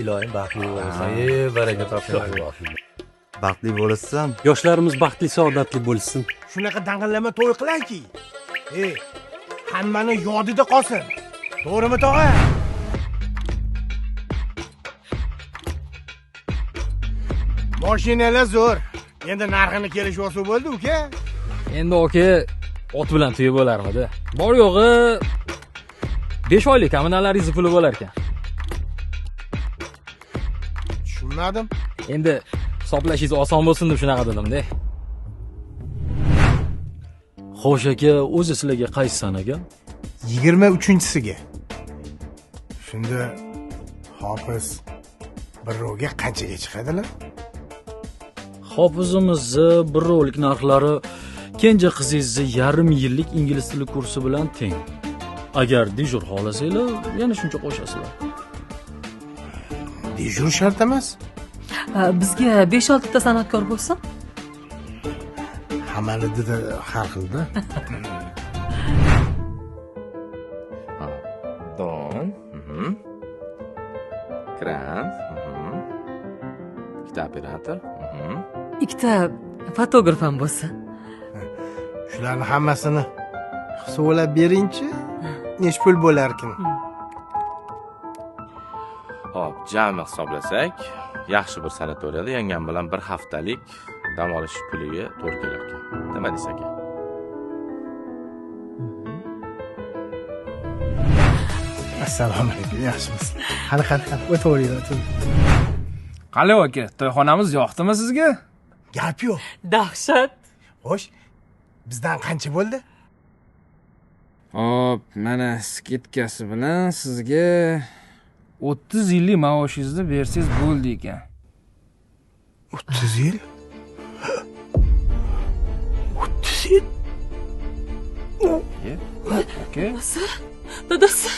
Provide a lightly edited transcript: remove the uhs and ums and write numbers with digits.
Ilohim baxtli bo'lsin. Baraka toping. Baxtli bo'lsam, Yoshlarimiz baxtli, saodatli bo'lsin. Shunaqa dang'illama to'y qilangki. Hammani yodida qolsin. To'g'rimi, tog'a? Mashinalar zo'r. Endi narxini kelishib olsa bo'ldi, uka. Endi aka ot bilan to'y bo'larmidi? Bor yo'g'i 5 oylik kommunalaringiz puli bo'lar ekan. Tushunmadim. Endi hisoblashingiz oson bo'lsin deb shunaqa dedim-da. Xo'sh aka, o'zi sizlarga qaysi sanaga? 23-siga. Shunda Hofiz bir ro'ga qanchaga chiqadilar? Hofizimizni bir rolik narxlari kenja qizingizni yarim yillik ingliz tili kursi bilan teng. Agar dijur xohlasanglar, yana shuncha qo'shasizlar. Dijur shart emas. Bizga 5-6 ta san'atkor bo'lsa? Hammani har xilda. Don. Kran. Ikkita operator. Ikkita fotograf ham bo'lsa? Shularni hammasini hisoblab beringchi. Nech pul bo'larkin? Hop, jami hisoblasak, yaxshi bir sanatoriyada yangam bilan bir haftalik dam olish puliga to'g'ri kelar ekan. Nima deysiz aka? Assalomu alaykum, yaxshimisiz? Qani, o'tiravering. Qalay aka, to'yxonamiz yoqdimi sizga? Gap yo'q. Dahshat. Xo'sh, bizdan qancha bo'ldi? Hop, mana sketkasi bilan sizga 30 yillik maoshingizni bersangiz bo'ldi ekan. 30 yil? 30 yil? Aka. Dadasi.